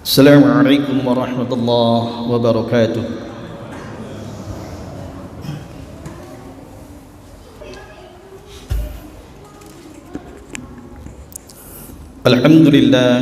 Assalamualaikum warahmatullahi wabarakatuh. Alhamdulillah,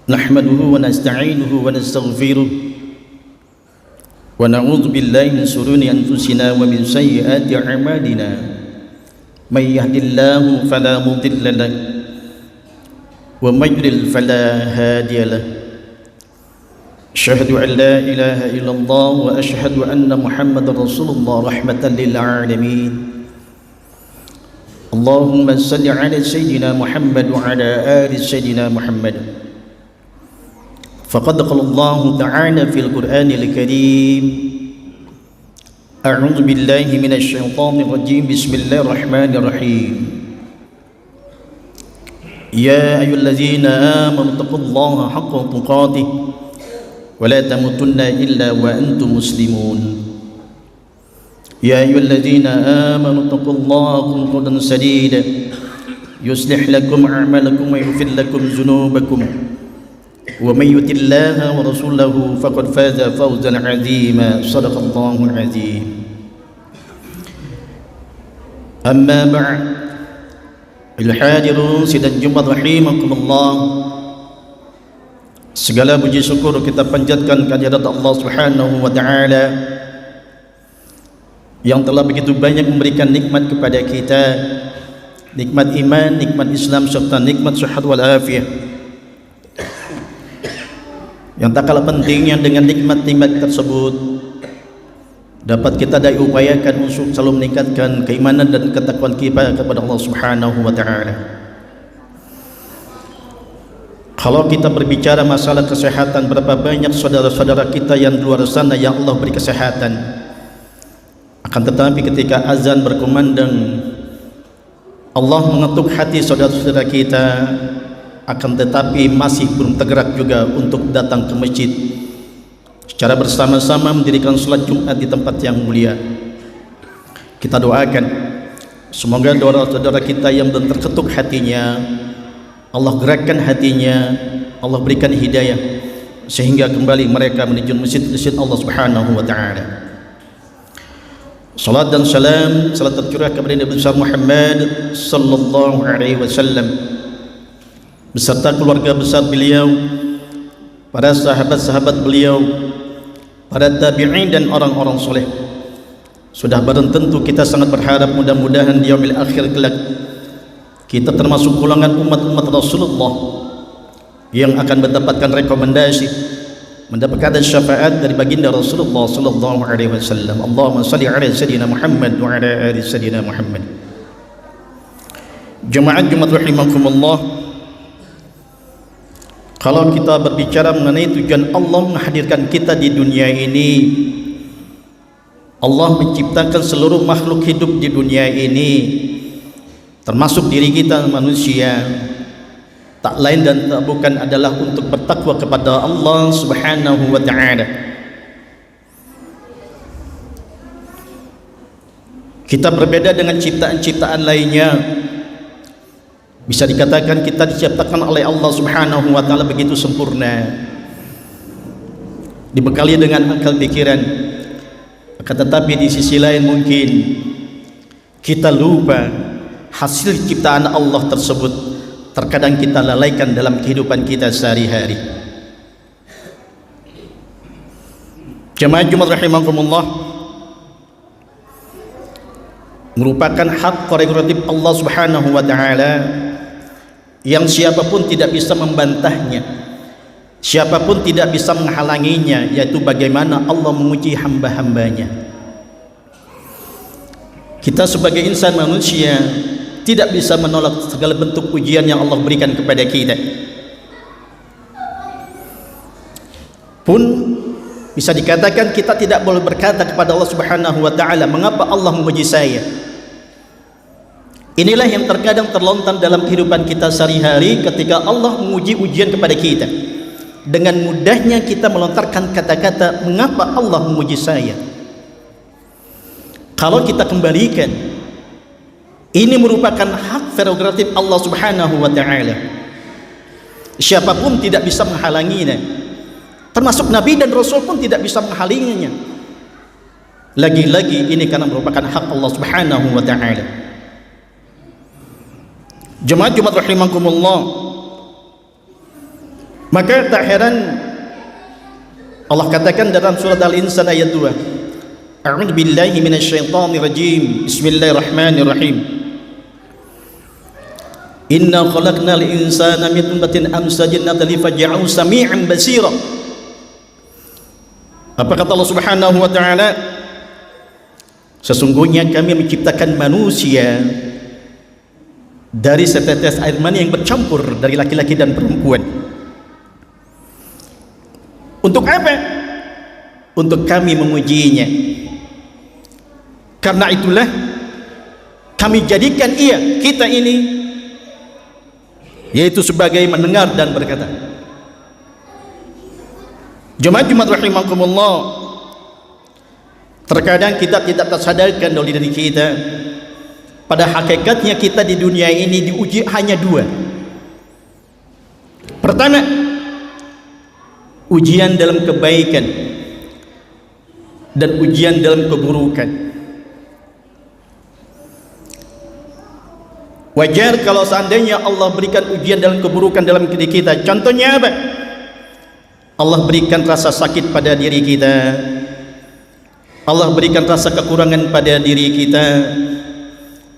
nahmaduhu wa nasta'inuhu wa nastaghfiruh wa na'udzu billahi min shururi anfusina wa min sayyiati a'malina. May yahdihillahu fala mudilla lahu wa may yudlil fala hadiya lahu. Asyhadu an la ilaha illallah wa asyhadu anna Muhammadar Rasulullah rahmatan lil alamin. Allahumma salli ala sayyidina Muhammad wa ala ali sayyidina Muhammad. Faqad qala Allah ta'ala fil Qur'anil Karim. A'udzu billahi minasy syaithanir rajim. Bismillahirrahmanirrahim. Ya ayyuhallazina amanu taqullaha haqqa tuqatih wa la tamutunna illa wa antum muslimun. Ya ayyuhallazina amanu taqullaha qawlan sadida yuslih lakum a'malakum wa yaghfir lakum dhunubakum wa may yuti'illaha wa rasulahu faqad faza fawzan 'azima. Shadaqallahul 'azim. Amma ba'd. Al-hadirun sidang Jumat rahimakumullah. Segala puji syukur kita panjatkan kehadirat Allah Subhanahu wa taala yang telah begitu banyak memberikan nikmat kepada kita, nikmat iman, nikmat Islam serta nikmat sehat wal afiyah. Yang tak kalah pentingnya dengan nikmat-nikmat tersebut dapat kita upayakan untuk selalu meningkatkan keimanan dan ketakwaan kita kepada Allah Subhanahu wa taala. Kalau kita berbicara masalah kesehatan, berapa banyak saudara-saudara kita yang di luar sana yang Allah beri kesehatan, akan tetapi ketika azan berkumandang Allah mengetuk hati saudara-saudara kita, akan tetapi masih belum tergerak juga untuk datang ke masjid secara bersama-sama mendirikan salat Jumat di tempat yang mulia. Kita doakan semoga saudara-saudara kita yang belum terketuk hatinya Allah gerakkan hatinya, Allah berikan hidayah sehingga kembali mereka menuju masjid Allah Subhanahu wa taala. Salat dan salam salat tercurah kepada Nabi besar Muhammad sallallahu alaihi wasallam beserta keluarga besar beliau, para sahabat-sahabat beliau, para tabi'in dan orang-orang soleh. Sudah barang tentu kita sangat berharap mudah-mudahan di yaumil akhir kelak kita termasuk golongan umat-umat Rasulullah yang akan mendapatkan rekomendasi, mendapatkan syafaat dari baginda Rasulullah sallallahu alaihi wasallam. Allahumma shalli ala sayyidina Muhammad wa ala ali sayyidina Muhammad. Jemaah Jumat rahimakumullah, kalau kita berbicara mengenai tujuan Allah menghadirkan kita di dunia ini, Allah menciptakan seluruh makhluk hidup di dunia ini termasuk diri kita manusia, tak lain dan tak bukan adalah untuk bertakwa kepada Allah Subhanahu wa taala. Kita berbeda dengan ciptaan-ciptaan lainnya. Bisa dikatakan kita diciptakan oleh Allah Subhanahu wa taala begitu sempurna, dibekali dengan akal pikiran. Akan tetapi di sisi lain mungkin kita lupa hasil ciptaan Allah tersebut terkadang kita lalaikan dalam kehidupan kita sehari-hari. Jemaah Jumat rahimakumullah, merupakan hak prerogatif Allah Subhanahu wa taala yang siapapun tidak bisa membantahnya, siapapun tidak bisa menghalanginya, yaitu bagaimana Allah menguji hamba-hambanya. Kita sebagai insan manusia tidak bisa menolak segala bentuk ujian yang Allah berikan kepada kita. Pun bisa dikatakan kita tidak boleh berkata kepada Allah Subhanahu wa taala, mengapa Allah menguji saya? Inilah yang terkadang terlontar dalam kehidupan kita sehari-hari ketika Allah menguji ujian kepada kita. Dengan mudahnya kita melontarkan kata-kata, mengapa Allah menguji saya? Kalau kita kembalikan, ini merupakan hak prerogatif Allah Subhanahu wa taala. Siapapun tidak bisa menghalanginya, termasuk Nabi dan Rasul pun tidak bisa menghalanginya. Lagi-lagi ini karena merupakan hak Allah Subhanahu wa ta'ala. Jemaah Jumat rahimakumullah, maka tak heran Allah katakan dalam surat Al-Insan ayat 2, A'udzu billahi minasyaitonir rajim. Bismillahirrahmanirrahim. Inna khalaqnal insana min nutfatin amsajin nabtalihi faj'alnahu sami'an basira. Apa kata Allah Subhanahu wa ta'ala? Sesungguhnya kami menciptakan manusia dari setetes air mani yang bercampur dari laki-laki dan perempuan. Untuk apa? Untuk kami mengujinya. Karena itulah kami jadikan kita ini, yaitu sebagai mendengar dan berkata. Jemaah Jumat rahimakumullah, terkadang kita tidak tersadarkan oleh diri kita, pada hakikatnya kita di dunia ini diuji hanya dua. Pertama, ujian dalam kebaikan dan ujian dalam keburukan. Wajar kalau seandainya Allah berikan ujian dalam keburukan dalam diri kita. Contohnya apa? Allah berikan rasa sakit pada diri kita, Allah berikan rasa kekurangan pada diri kita.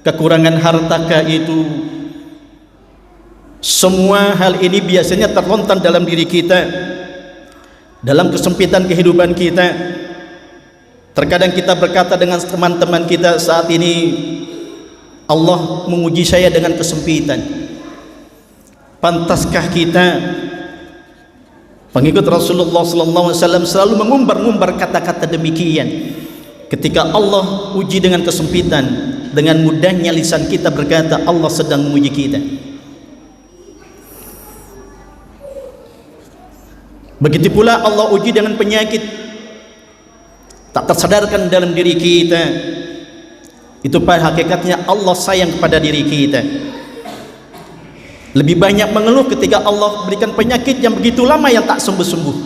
Kekurangan hartakah itu, semua hal ini biasanya terlontar dalam diri kita, dalam kesempitan kehidupan kita. Terkadang kita berkata dengan teman-teman kita saat ini, Allah menguji saya dengan kesempitan. Pantaskah kita, pengikut Rasulullah SAW, selalu mengumbar-ngumbar kata-kata demikian ketika Allah uji dengan kesempitan? Dengan mudahnya lisan kita berkata Allah sedang menguji kita. Begitu pula Allah uji dengan penyakit, tak tersadarkan dalam diri kita. Itu pada hakikatnya Allah sayang kepada diri kita. Lebih banyak mengeluh ketika Allah berikan penyakit yang begitu lama yang tak sembuh-sembuh.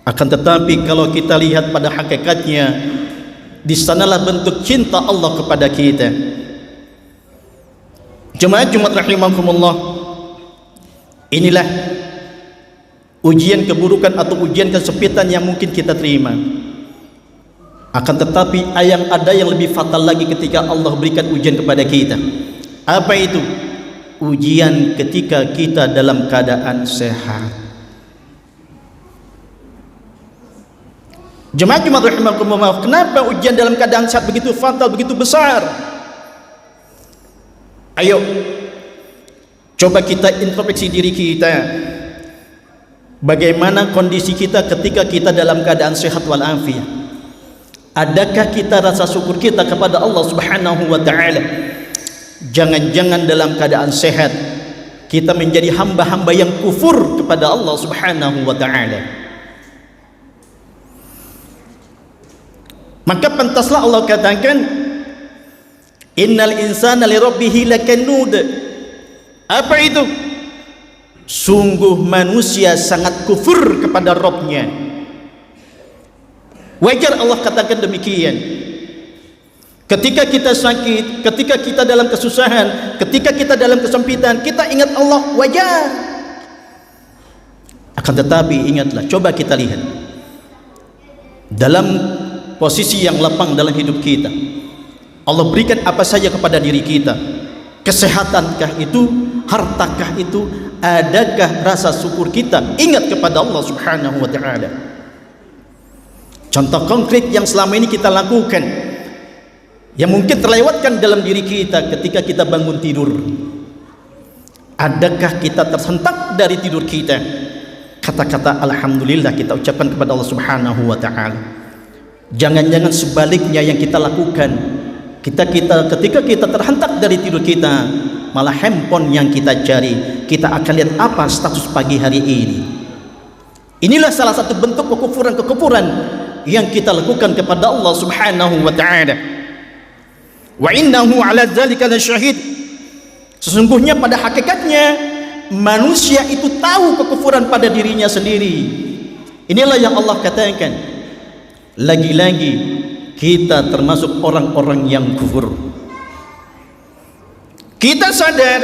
Akan tetapi kalau kita lihat pada hakikatnya, di sanalah bentuk cinta Allah kepada kita. Jemaah Jumat rahimakumullah, inilah ujian keburukan atau ujian kesempitan yang mungkin kita terima. Akan tetapi ada yang lebih fatal lagi ketika Allah berikan ujian kepada kita. Apa itu? Ujian ketika kita dalam keadaan sehat. Jemaah Jumat rahimakumullah, kenapa ujian dalam keadaan sehat begitu fatal, begitu besar? Ayo coba kita introspeksi diri kita. Bagaimana kondisi kita ketika kita dalam keadaan sehat walafiat? Adakah kita rasa syukur kita kepada Allah Subhanahu wa ta'ala? Jangan-jangan dalam keadaan sehat kita menjadi hamba-hamba yang kufur kepada Allah Subhanahu wa ta'ala. Maka pantaslah Allah katakan, innal insana li rabbih lakanud. Apa itu? Sungguh manusia sangat kufur kepada Rabbnya. Wajar Allah katakan demikian. Ketika kita sakit, ketika kita dalam kesusahan, ketika kita dalam kesempitan, kita ingat Allah, wajar. Akan tetapi ingatlah, coba kita lihat dalam posisi yang lapang dalam hidup kita, Allah berikan apa saja kepada diri kita. Kesehatankah itu, hartakah itu, adakah rasa syukur kita ingat kepada Allah Subhanahu wa ta'ala? Contoh konkret yang selama ini kita lakukan, yang mungkin terlewatkan dalam diri kita ketika kita bangun tidur. Adakah kita tersentak dari tidur kita? Kata-kata alhamdulillah kita ucapkan kepada Allah Subhanahu wa ta'ala. Jangan-jangan sebaliknya yang kita lakukan, ketika kita terhentak dari tidur kita, malah handphone yang kita cari. Kita akan lihat apa status pagi hari ini. Inilah salah satu bentuk kekufuran yang kita lakukan kepada Allah Subhanahu wa ta'ala. Wa innahu ala dzalika lasyahid. Sesungguhnya pada hakikatnya manusia itu tahu kekufuran pada dirinya sendiri. Inilah yang Allah katakan, lagi-lagi kita termasuk orang-orang yang kufur. Kita sadar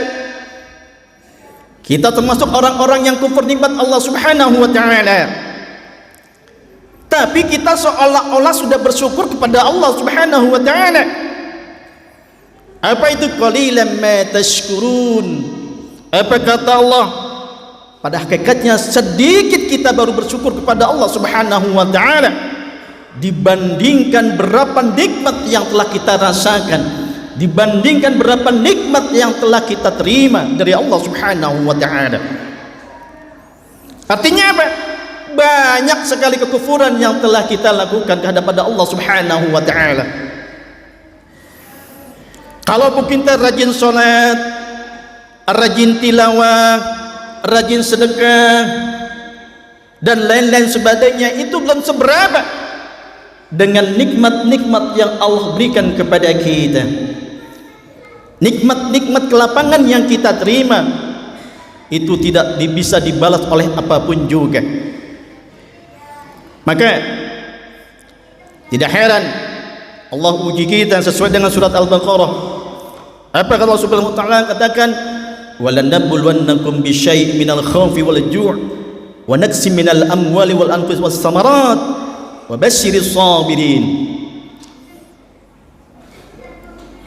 kita termasuk orang-orang yang kufur nikmat Allah Subhanahu wa taala, tapi kita seolah-olah sudah bersyukur kepada Allah Subhanahu wa taala. Apa itu qalilan ma tashkurun? Apa kata Allah? Pada hakikatnya sedikit kita baru bersyukur kepada Allah Subhanahu wa taala dibandingkan berapa nikmat yang telah kita rasakan, dibandingkan berapa nikmat yang telah kita terima dari Allah Subhanahu wa taala. Artinya apa? Banyak sekali kekufuran yang telah kita lakukan terhadap Allah Subhanahu wa taala. Kalau kita rajin salat, rajin tilawah, rajin sedekah dan lain-lain sebagainya, itu belum seberapa dengan nikmat-nikmat yang Allah berikan kepada kita. Nikmat-nikmat kelapangan yang kita terima itu tidak bisa dibalas oleh apapun juga. Maka tidak heran Allah uji kita sesuai dengan surat Al-Baqarah. Apa kata Allah Subhanahu wa taala katakan, walanabluwannakum bisyai'in minal khawfi wal ju' wa naqsin minal amwali wal anfusi was samarat wa basyiris sabirin.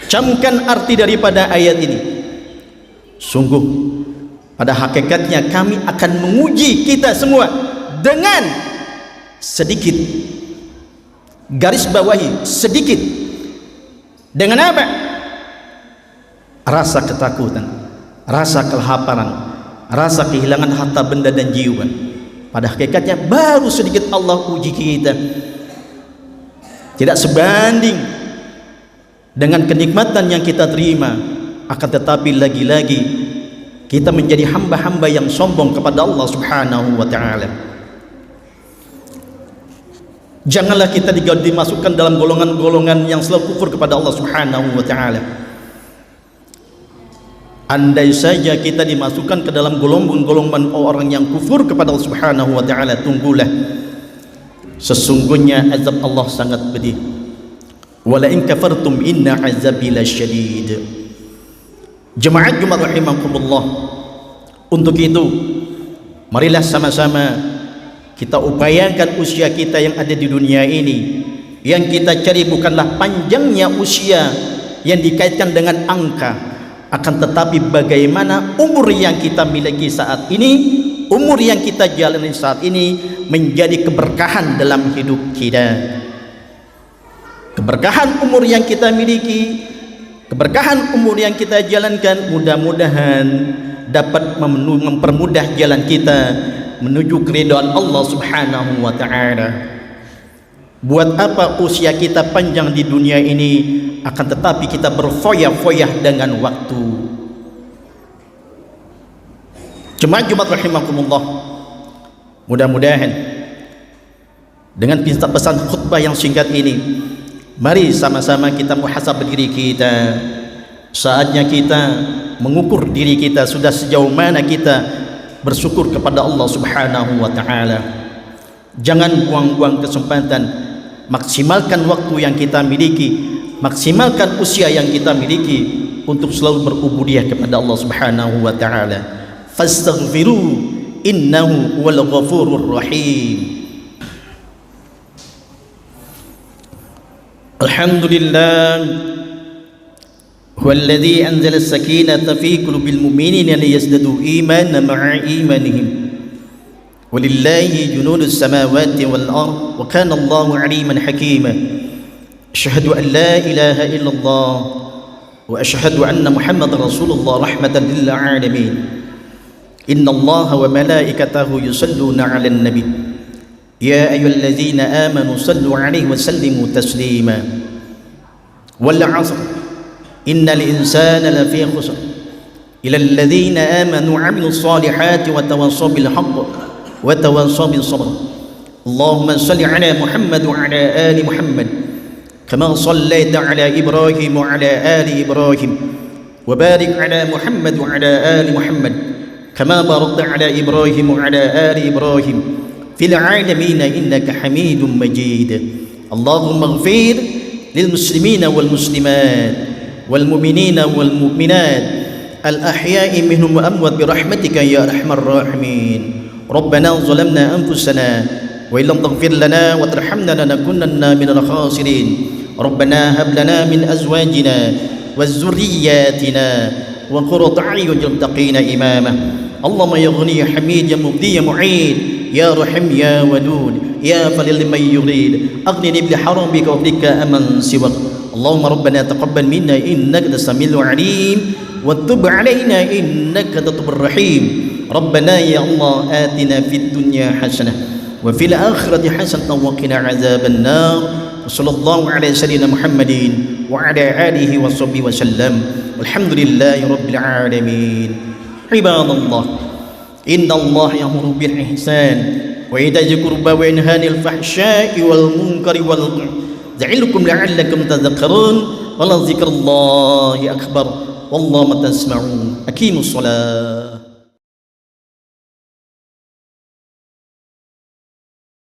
Camkan arti daripada ayat ini. Sungguh pada hakikatnya kami akan menguji kita semua dengan sedikit, garis bawahi sedikit, dengan apa? Rasa ketakutan, rasa kelaparan, rasa kehilangan harta benda dan jiwa. Pada hakikatnya baru sedikit Allah uji kita, tidak sebanding dengan kenikmatan yang kita terima. Akan tetapi lagi-lagi kita menjadi hamba-hamba yang sombong kepada Allah Subhanahu wa taala. Janganlah kita dimasukkan dalam golongan-golongan yang selalu kufur kepada Allah Subhanahu wa taala. Andai saja kita dimasukkan ke dalam golongan-golongan orang yang kufur kepada Allah Subhanahu wa taala, tunggulah, sesungguhnya azab Allah sangat pedih. Wala in kafartum inna azabi lasyadid. Jemaat Jumat rahimakumullah, untuk itu marilah sama-sama kita upayakan usia kita yang ada di dunia ini. Yang kita cari bukanlah panjangnya usia yang dikaitkan dengan angka, akan tetapi bagaimana umur yang kita miliki saat ini, umur yang kita jalani saat ini menjadi keberkahan dalam hidup kita. Keberkahan umur yang kita miliki, keberkahan umur yang kita jalankan, mudah-mudahan dapat mempermudah jalan kita menuju keridhaan Allah Subhanahu wa taala. Buat apa usia kita panjang di dunia ini, akan tetapi kita berfoya-foyah dengan waktu. Jemaat Jumat rahimakumullah, mudah-mudahan dengan pesan khutbah yang singkat ini, mari sama-sama kita muhasabah diri kita. Saatnya kita mengukur diri kita, sudah sejauh mana kita bersyukur kepada Allah Subhanahu wa taala. Jangan buang-buang kesempatan, maksimalkan waktu yang kita miliki, maksimalkan usia yang kita miliki untuk selalu berubudiyah kepada Allah Subhanahu wa taala. Fastaghfiru innahu wal ghafurur rahim. Alhamdulillah huwallazi anzala as-sakinata fi qulubil mu'minina liyazdadu imanan ma'a imanihim. Walillahi junudus samawati wal ard wa kana Allahu 'aliman hakima. Asyhadu an la ilaha illallah wa asyhadu anna Muhammadar Rasulullah rahmatan lil alamin. Innallaha wa malaikatahu yusalluna 'alan nabi. Ya ayyuhallazina amanu sallu 'alaihi wa sallimu taslima. Wal 'asr innal insana lafi khusr. Ila allazina amanu 'amilus solihati wa tawassaw bil haqq wa tawassaw bis sabr. Allahumma salli 'ala Muhammad wa 'ala ali Muhammad كما صليت على إبراهيم وعلى آل إبراهيم وبارك على محمد وعلى آل محمد كما باركت على إبراهيم وعلى آل إبراهيم في العالمين إنك حميد مجيد. اللهم اغفر للمسلمين والمسلمات والمؤمنين والمؤمنات الأحياء منهم وأموات برحمتك يا أرحم الراحمين. ربنا ظلمنا أنفسنا وإن لم تغفر لنا وترحمنا لنكونن من الخاسرين. ربنا هب لنا من أزواجنا وذرياتنا وقرة أعين للمتقين إماما. اللهم يا غني يا حميد يا مبدي يا معين يا رحيم يا ودود يا فليل من يريد أغنني بحرمك وبك أمن سواك. اللهم ربنا تقبل منا إنك أنت السميع العليم وتب علينا إنك أنت التواب الرحيم. ربنا يا الله آتنا في الدنيا حسنة وفي الآخرة حسنة وقنا عذاب النار. وصلى الله على سيدنا محمد وعلى آله وصحبه وسلم. والحمد لله رب العالمين. عباد الله، إن الله يأمر بالإحسان وإيتاء ذي القربى وينهى عن الفحشاء والمنكر والبغي يعظكم لعلكم تذكرون. ولذكر الله أكبر والله ما تسمعون. أقيموا الصلاة.